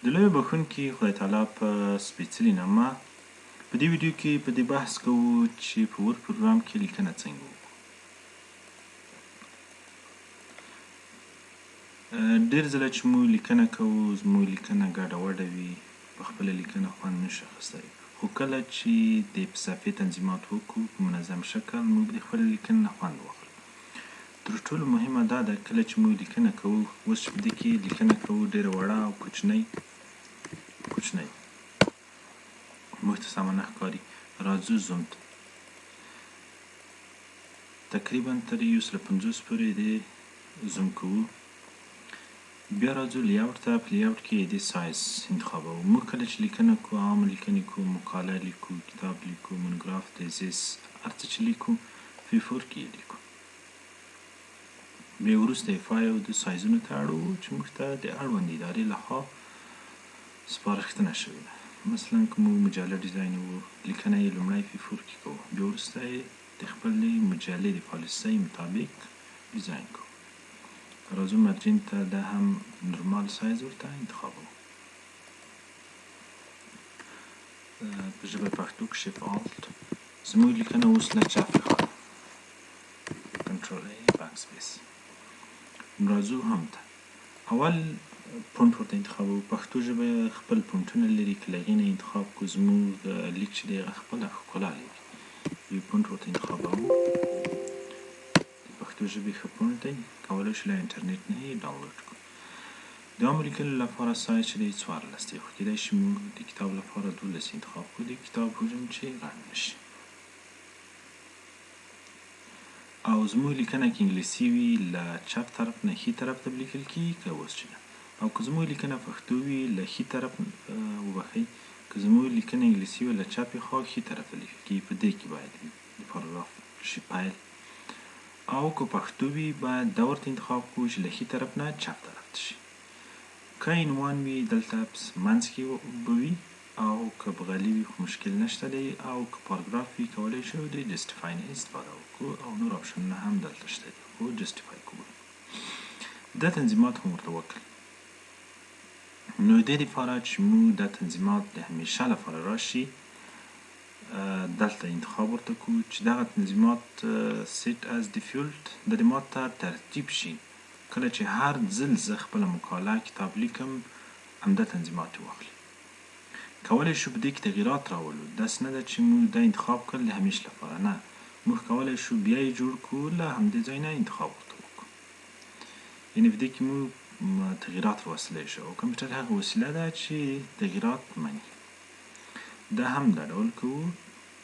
د لوی بخښونکي خدای تعالی په سپېڅلي نامه په دې ویډیو کې په دې بحث کوو چې په ورډ پروګرام کې لیکنه څنګه وکړو. ډېر ځله چې موږ لیکنه کوو زموږ لیکنه ګډه وډه وي، په خپله لیکنه خوند نشي اخیستی، خو کله چې د په صفحې تنظیمات وکړو په منظم شکل موږ د خپلې لیکنې نه خوند واخلو. تر ټولو مهمه دا ده کله چې موږ لیکنه کوو، اوس چې په دې کې لیکنه کوو ډېره وړه او کوچنۍ موږ ته سمه نه ښکاري. راځو زوم ته تقریبا تر 150 پورې د زوم کوو. بیا راځو لیاوټ ته. په لیاوټ کې د سایز انتخابوو. موږ کله چې لیکنه کوو، عامه لیکنې کوو، مقاله لیکو، کتاب لیکو، مونوګراف، تیزیس، هر څه چې لیکو P4 کې یې لیکو. بیا وروسته F5 د سایزونو ته اړوو چې موږ ته د اړوند ادارې لخوا سپارښتنه شوې ده. مثلا که موږ مجله ډیزاینوو، لیکنه یې لومړی P4 کې کوو، بیا وروسته یې د خپلې مجلې د پالیسۍ مطابق ډیزاین کوو. راځو مرجین ته، دا هم نورمال سایز ورته انتخابوو. په ژبه پښتو کې شیفټ آلټ. زموږ لیکنه اوس له چپې خوا ده، کنټرول A بیک سپیس. راځو هم ته. اول فونټ ورته انتخابوو. پښتو ژبه خپل فونټونه لري، که له هغې نه انتخاب کړو زموږ لیک چې دی هغه خپله ښکلا لري. یو فونټ ورته انتخابوو. د پښتو ژبې ښه فونټ دی، کولی شو له انټرنټ نه یې ډاونلوډ کړو. د عامو لیکنو لپاره سایز چې دی 14 دی، خو کیدای شي موږ د کتاب لپاره 12 انتخاب کړو، د کتاب حجم چې غټ نه شي. او زموږ لیکنه که انګلیسي وي له چپ طرف نه ښي طرف ته به لیکل کېږي، که اوس چې ده. او که زموږ لیکنه پښتو وي له ښي طرف وبښئ، که زموږ لیکنه انګلیسي وي له چپې خوا ښي طرف ته لیکل کېږي. په دې کې باید وي د پاراګراف شي پیل. او که پښتو وي باید دا ورته انتخاب کړو چې له ښي طرف نه چپ طرف ته شي. که عنوان وي دلته منځ کې به وي، او که بغلي وي خو مشکل نشته دی. او که پاراګراف وي کولی شو د جسټیفای نه استفاده وکړو، او نور آپشنونه هم دلته شته دي، خو جسټیفای کوو. دا تنظیمات هم ورته وکړل. نو دې دپاره چې موږ دا تنظیمات د همیشه لپاره راشي، دلته انتخاب ورته کوو چې دغه تنظیمات سیټ از ډیفولټ د دې ماته ترتیب شي. کله چې هر ځل زه خپله مقاله کتاب لیکم همدا تنظیمات یې واخلي. کولی شو په دې کې تغییرات راولو. داسې نه ده چې موږ دا انتخاب کړل د همیش لپاره، نه، موږ کولی شو بیا یې جوړ کړو، له همدې ځای نه انتخاب ورته وکړو. یعنې په دې کې موږ تغییرات وسیلی شو، او کمپیوټر هغه وسیله ده چې تغییرات مني. دا هم دا ډول کوو.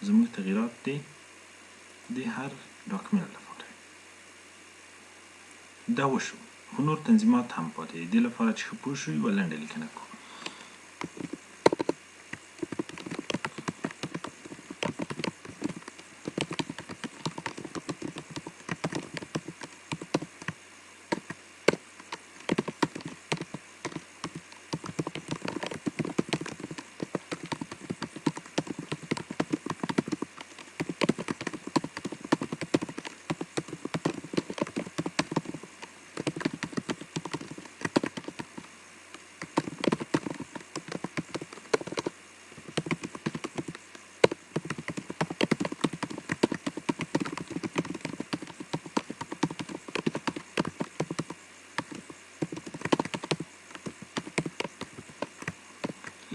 زموږ تغییرات دی د هر ډاکمنټ لپاره. دا وشو، خو نور تنظیمات هم پاتې دي. دې لپاره چې ښه پوه شو یوه لنډه لیکنه کوو.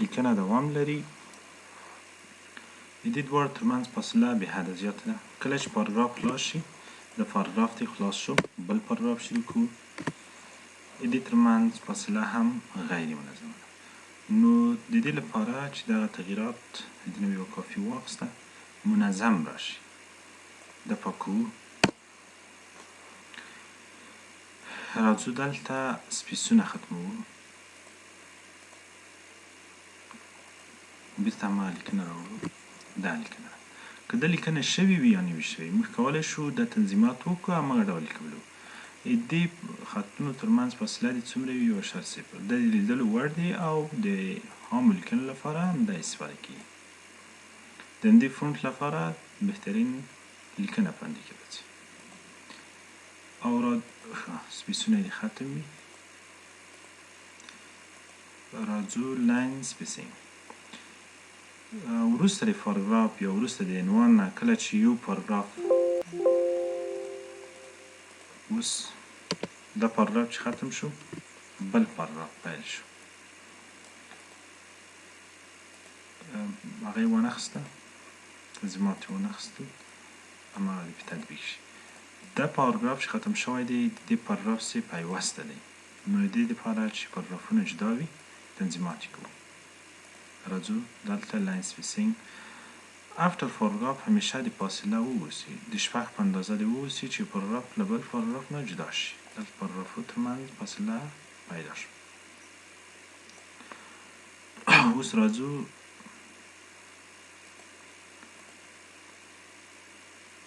لیکنه دوام لري. د دې دواړو ترمنځ فاصله بې حده زیاته ده. کله چې پاراګراف خلاص شي، د پاراګراف دی خلاص شو، بل پاراګراف شروع کوو. د دې ترمنځ فاصله هم غیر منظمه ده. نو د دې لپاره چې دغه تغییرات د نوې یوه کافي واخیسته منظم راشي، د پاکوو. راځو دلته سپیسونه ختموو. بیرته هماغه لیکنه راوړو. دا لیکنه ده. که دا لیکنه شوې وي یا نه وي شوې، موږ کولی شو دا تنظیمات وکړو، هماغه ډول یې کولو. دې خطونو ترمنځ فاصله دې څومره وي؟ 1.0. دا د لیدلو وړ دی، او د عامو لیکنو لپاره همدا استفاده کېږي. د همدې فونټ لپاره بهترین لیکنه په همدې کې راځي. او سپیسونه یې ختم وي. راځو لاین سپیسینګ. وروسته د پاراګراف یا وروسته د عنوان نه کله چې یو پاراګراف اوس دا پاراګراف چې ختم شو بل پاراګراف پیل شو هغه یې وانخیسته تنظیمات یې وانخیستل هماغه دې په تطبیق شي. دا پاراګراف چې ختم شوی دی د دې پاراګراف سره پیوسته دی نو د دې دپاره چې پاراګرافونه جدا وي تنظیمات یې کوو. راځو دلته لاین سپیسینګ افټر پاراګراف همیشه د فاصله واوسي د شپږ په اندازه دې واوسي چې پاراګراف له بل پاراګراف نه جدا شي. دلته پاراګرافو ترمنځ فاصله پیدا شو. اوس راځو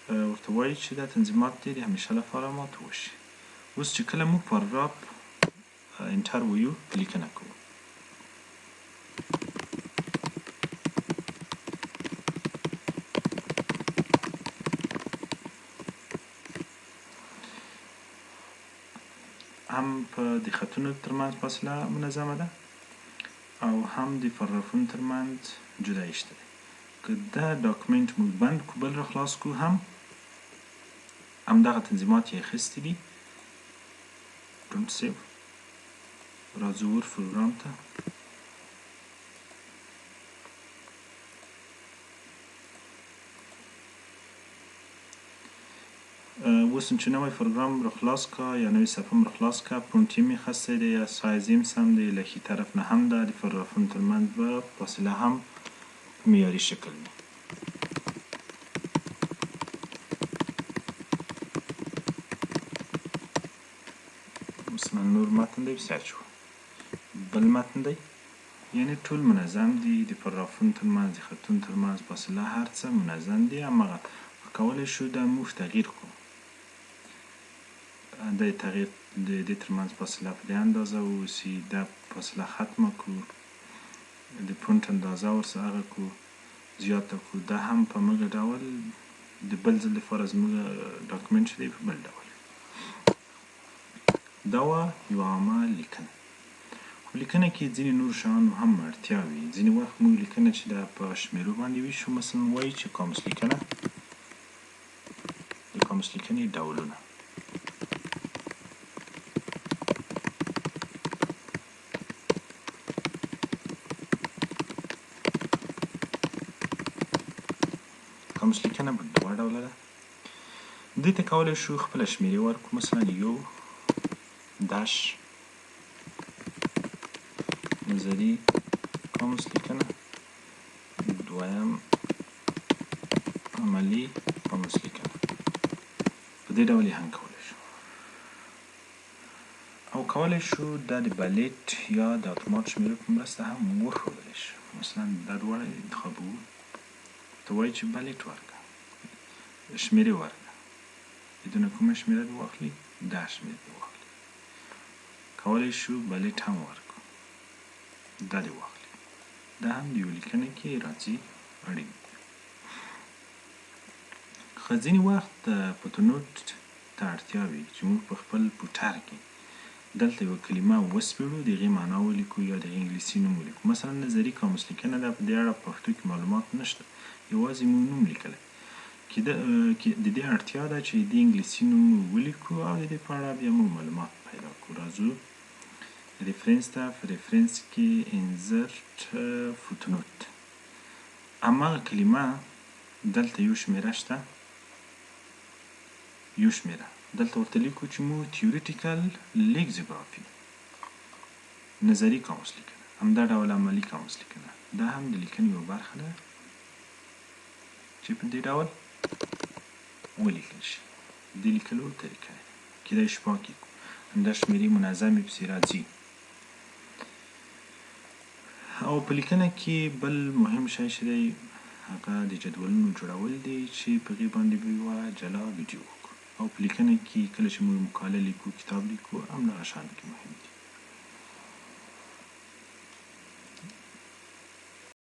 ورته وایي چې دا تنظیمات دې د همیشه لپاره مات وشي. اوس چې کله موږ پاراګراف انټر ویو لیکنه کوو. هم په د خطونو ترمنځ فاصله منظمه ده او هم د پاراګرافونو ترمنځ جدایي شته ده. که دا ډاکومنټ موږ بند کړو بل را خلاص کړو همدغه تنظیمات یې اخیستي دي. ډونټ سیو. راځو ور پروګرام ته. اوس چې نوی پروګرام را خلاص کا یا نوی صفحه را خلاص کا فونټ یې مې اخیستی دی یا سایز یې سم دی له ښي طرف نه هم ده د پاراګرافونو ترمنځ به فاصله هم په معیاري شکل وي. مثلا نور متن دی سرچ کړو بل متن دی یعنی ټول منظم دي د پاراګرافونو ترمنځ د خطونو ترمنځ فاصله هر څه منظم دي. هماغه کولی شو دا موږ تغییر کړو د تغییر د دې ترمنځ فاصله په دې اندازه واوسي دا فاصله ختمه کړو د فونټ اندازه ورسره هغه کړو زیاته کړو. دا هم په همغه ډول د بل ځل لپاره زموږ ډاکومنټ چې دی په بل ډول. دا وه یوه عامه لیکنه. خو لیکنه کې ځینې نور شیانو هم اړتیا وي. ځینې وخت موږ لیکنه چې ده په شمیرو باندې ویشو. مثلا وایي چې قاموس لیکنه د قاموس لیکنې ډولونه قاموس لیکنه به دوه ډوله ده. دې ته کولی شو خپله شمیرې ورکړو. مثلا یو داش نظري قاموس لیکنه دویم عملي قاموس لیکنه په دې ډول یې هم کولی شو. او کولی شو دا د بلیټ یا د اتومات شمیرو په مرسته هم وښودلی شو. مثلا دا دواړه انتخابوو ته وایي چې بلیټ ورکړه شمیرې ورکړه بدون کومه شمیره دې واخلي دا شمیره دې واخلي. کولی شو بلیټ هم ورکړو دا دې واخلي. دا هم د یو لیکنه کې راځي اړین. خو ځینې وخت فوتونوټ ته اړتیا وي چې موږ په خپل پوټر کې دلته یوه کلمه وسپړو د هغې معنا ولیکو یا د هغې انګلیسي نوم ولیکو. مثلا نظري قاموس لیکنه ده په دې اړه په پښتو کې معلومات نشته یوازې موږ نوم لیکلی د دې اړتیا ده چې د انګلیسي نوم ولیکو او د دې په اړه بیا موږ معلومات پیدا کړو. راځو ریفرنس ته په ریفرنس کې انزرټ فوتنوت هماغه کلمه دلته یو شمیره شته یو شمیره دلته ورته لیکو چې موږ تیوریټیکل لیکزوګرافي نظري قاموس لیکنه همدا ډول عملي قاموس لیکنه دا هم د لیکنې یوه برخه ده چې په دې ډول ولیکل شي. د لیکلو طریقه کیدای شي پاکې کړو همدا شمیرې منظمې پسې راځي. او په لیکنه کې بل مهم شی چې دی هغه د جدولونو جوړول دی چې په هغې باندې به یوه جلا ویډیو وکړو. او په لیکنه کې کله چې موږ مقاله لیکو کتاب لیکو همدغه شیان پکې مهم دي.